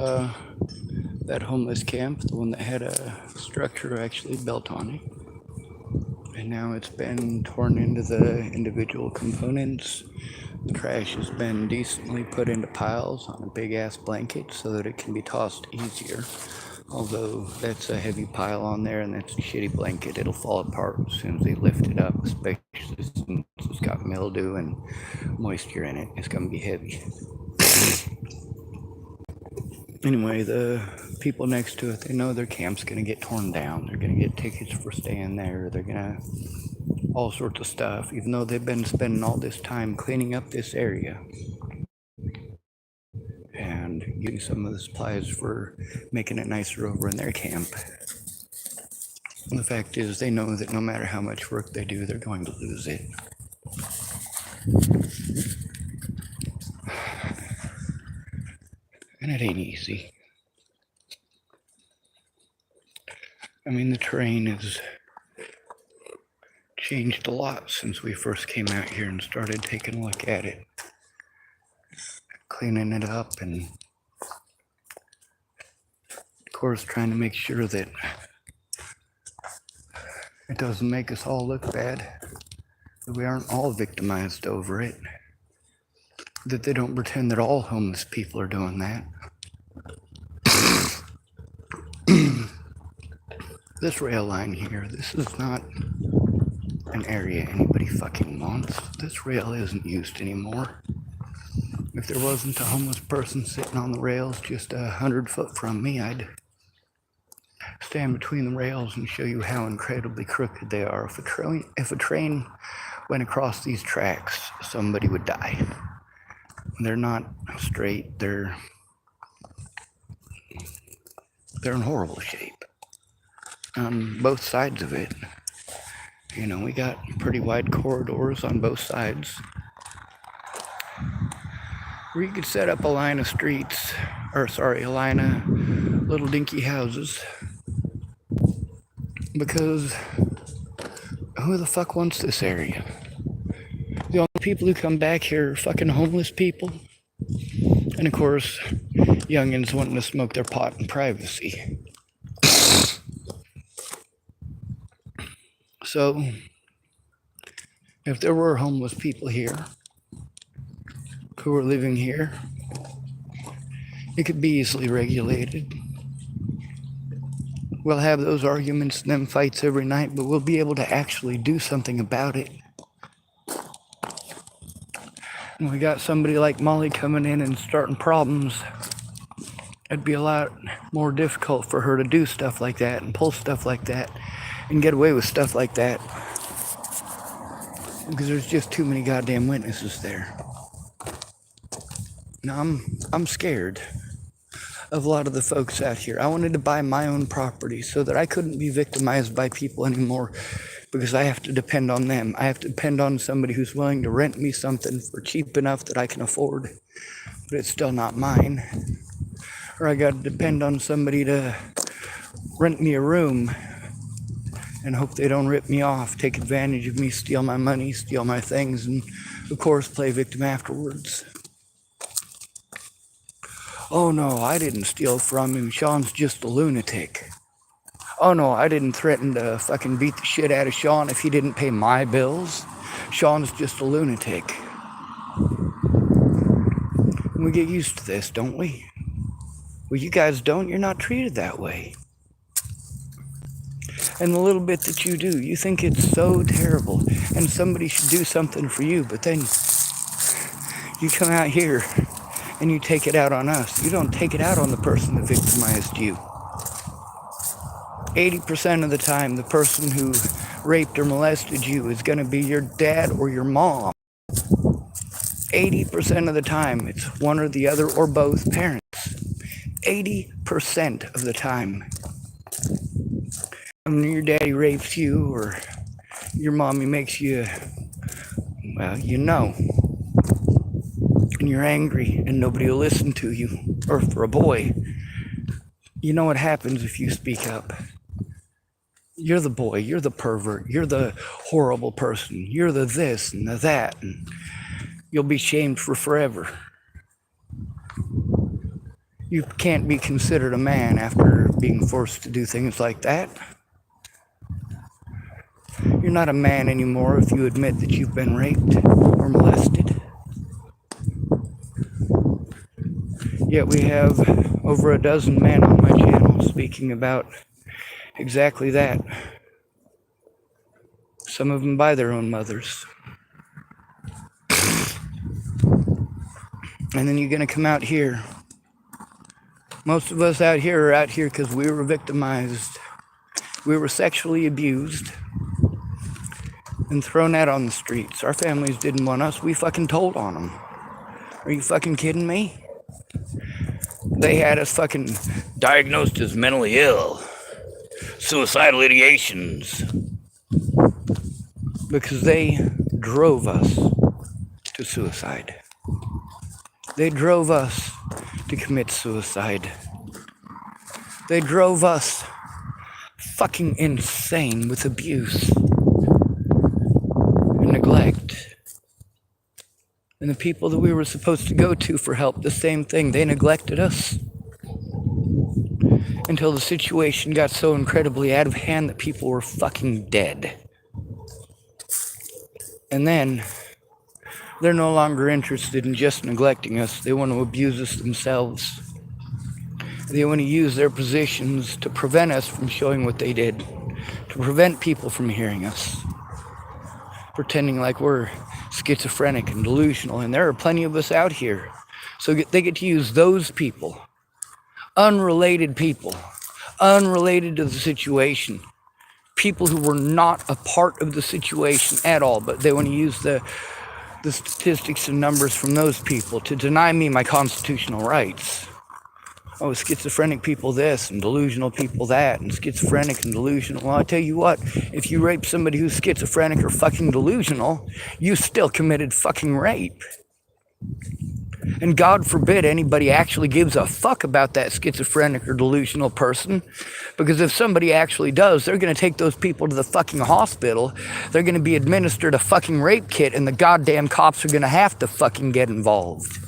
uh, that homeless camp, the one that had a structure actually built on it. And now it's been torn into the individual components. The trash has been decently put into piles on a big ass blanket so that it can be tossed easier. Although that's a heavy pile on there and that's a shitty blanket, it'll fall apart as soon as they lift it up, especially since it's got mildew and moisture in it. It's gonna be heavy. Anyway, the people next to it, they know their camp's gonna get torn down. They're gonna get tickets for staying there. They're gonna all sorts of stuff, even though they've been spending all this time cleaning up this area and using some of the supplies for making it nicer over in their camp. And the fact is, they know that no matter how much work they do, they're going to lose it. And it ain't easy. I mean, the terrain has changed a lot since we first came out here and started taking a look at it, cleaning it up, and of course trying to make sure that it doesn't make us all look bad, that we aren't all victimized over it, that they don't pretend that all homeless people are doing that. This rail line here, this is not an area anybody fucking wants. This rail isn't used anymore. If there wasn't a homeless person sitting on the rails just 100 foot from me, I'd stand between the rails and show you how incredibly crooked they are. If a train went across these tracks, somebody would die. They're not straight, they're in horrible shape on both sides of it. You know, we got pretty wide corridors on both sides where you could set up a line of streets, a line of little dinky houses, because who the fuck wants this area? The only people who come back here are fucking homeless people, and of course, youngins wanting to smoke their pot in privacy. So, if there were homeless people here who are living here, it could be easily regulated. We'll have those arguments and them fights every night, but we'll be able to actually do something about it. And we got somebody like Molly coming in and starting problems. It'd be a lot more difficult for her to do stuff like that and pull stuff like that and get away with stuff like that, because there's just too many goddamn witnesses there. Now I'm scared of a lot of the folks out here. I wanted to buy my own property so that I couldn't be victimized by people anymore, because I have to depend on them. I have to depend on somebody who's willing to rent me something for cheap enough that I can afford, but it's still not mine. Or I got to depend on somebody to rent me a room and hope they don't rip me off, take advantage of me, steal my money, steal my things, and of course play victim afterwards. Oh no, I didn't steal from him, Sean's just a lunatic. Oh no, I didn't threaten to fucking beat the shit out of Sean if he didn't pay my bills. Sean's just a lunatic. And we get used to this, don't we? Well, you guys don't, you're not treated that way. And the little bit that you do, you think it's so terrible and somebody should do something for you, but then you come out here and you take it out on us. You don't take it out on the person that victimized you. 80% of the time, the person who raped or molested you is going to be your dad or your mom. 80% of the time, it's one or the other or both parents. 80% of the time. When your daddy rapes you or your mommy makes you, well, you know, and you're angry and nobody will listen to you, or for a boy, you know what happens if you speak up. You're the boy, you're the pervert, you're the horrible person, you're the this and the that, and you'll be shamed for forever. You can't be considered a man after being forced to do things like that. You're not a man anymore if you admit that you've been raped or molested. Yet we have over a dozen men on my channel speaking about exactly that. Some of them by their own mothers. And then you're going to come out here. Most of us out here are out here because we were victimized. We were sexually abused and thrown out on the streets. Our families didn't want us. We fucking told on them. Are you fucking kidding me? They had us fucking diagnosed as mentally ill. Suicidal ideations. Because they drove us to suicide. They drove us to commit suicide. They drove us fucking insane with abuse and neglect. And the people that we were supposed to go to for help, the same thing. They neglected us until the situation got so incredibly out of hand that people were fucking dead. And then they're no longer interested in just neglecting us. They want to abuse us themselves. They want to use their positions to prevent us from showing what they did, to prevent people from hearing us, pretending like we're schizophrenic and delusional. And there are plenty of us out here. So they get to use those people, unrelated people, unrelated to the situation, people who were not a part of the situation at all, but they want to use the statistics and numbers from those people to deny me my constitutional rights. Oh, schizophrenic people this and delusional people that, and schizophrenic and delusional. Well, I'll tell you what, if you rape somebody who's schizophrenic or fucking delusional, you still committed fucking rape. And God forbid anybody actually gives a fuck about that schizophrenic or delusional person. Because if somebody actually does, they're going to take those people to the fucking hospital. They're going to be administered a fucking rape kit, and the goddamn cops are going to have to fucking get involved.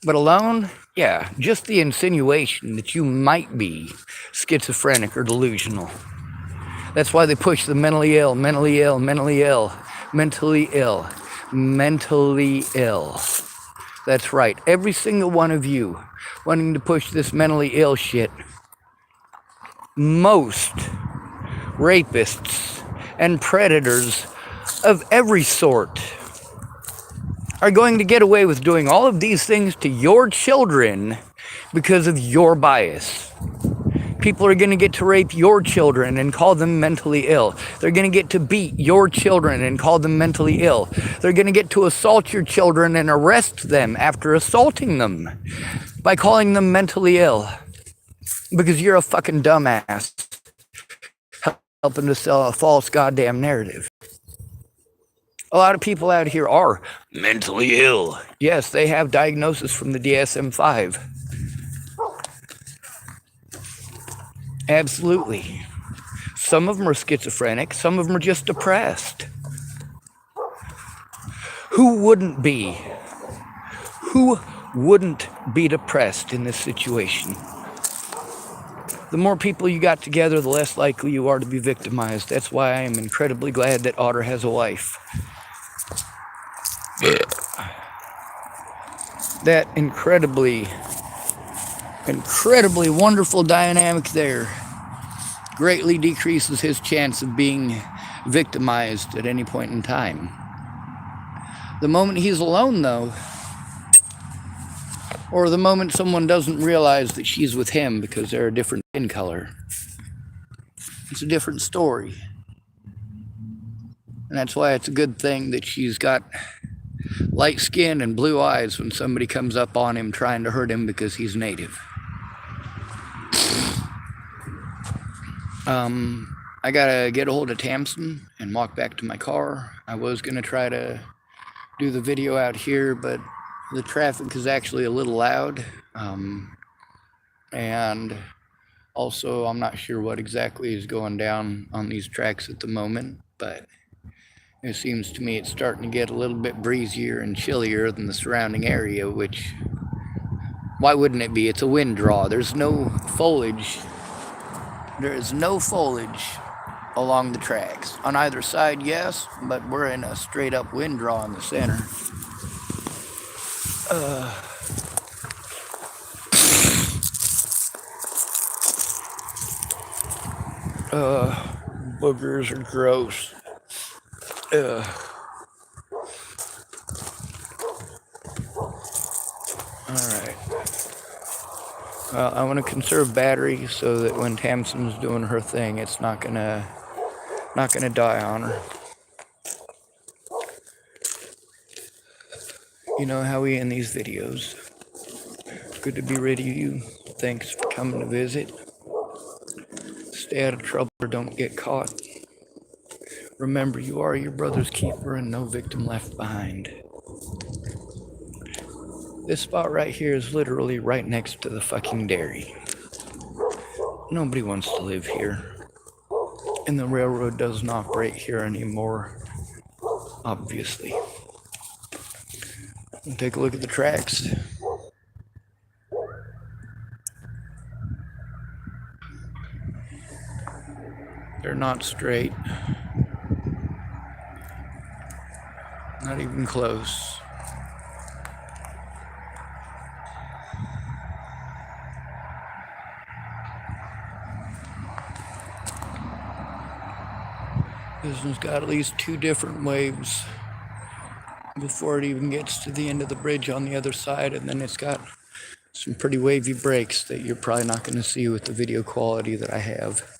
But alone, yeah, just the insinuation that you might be schizophrenic or delusional. That's why they push the mentally ill, mentally ill, mentally ill, mentally ill, mentally ill. That's right, every single one of you wanting to push this mentally ill shit. Most rapists and predators of every sort are going to get away with doing all of these things to your children because of your bias. People are going to get to rape your children and call them mentally ill. They're going to get to beat your children and call them mentally ill. They're going to get to assault your children and arrest them after assaulting them by calling them mentally ill. Because you're a fucking dumbass helping to sell a false goddamn narrative. A lot of people out here are mentally ill. Yes, they have diagnosis from the DSM-5. Absolutely. Some of them are schizophrenic. Some of them are just depressed. Who wouldn't be? Who wouldn't be depressed in this situation? The more people you got together, the less likely you are to be victimized. That's why I am incredibly glad that Otter has a wife. That incredibly wonderful dynamic there greatly decreases his chance of being victimized at any point in time. The moment he's alone, though, or the moment someone doesn't realize that she's with him because they're a different skin color, it's a different story. And that's why it's a good thing that she's got light skin and blue eyes when somebody comes up on him trying to hurt him because he's native. I gotta get a hold of Tamsin and walk back to my car. I was gonna try to do the video out here, but the traffic is actually a little loud. And also I'm not sure what exactly is going down on these tracks at the moment, but It seems to me it's starting to get a little bit breezier and chillier than the surrounding area, which, why wouldn't it be? It's a wind draw. There's no foliage. There is no foliage along the tracks. On either side, yes, but we're in a straight up wind draw in the center. Boogers are gross. Alright. Well, I want to conserve battery so that when Tamsin's doing her thing, it's not gonna die on her. You know how we end these videos. Good to be rid of you. Thanks for coming to visit. Stay out of trouble or don't get caught. Remember, you are your brother's keeper and no victim left behind. This spot right here is literally right next to the fucking dairy. Nobody wants to live here. And the railroad doesn't operate here anymore, obviously. Take a look at the tracks. They're not straight. Not even close. This one's got at least 2 different waves before it even gets to the end of the bridge on the other side, and then it's got some pretty wavy breaks that you're probably not going to see with the video quality that I have.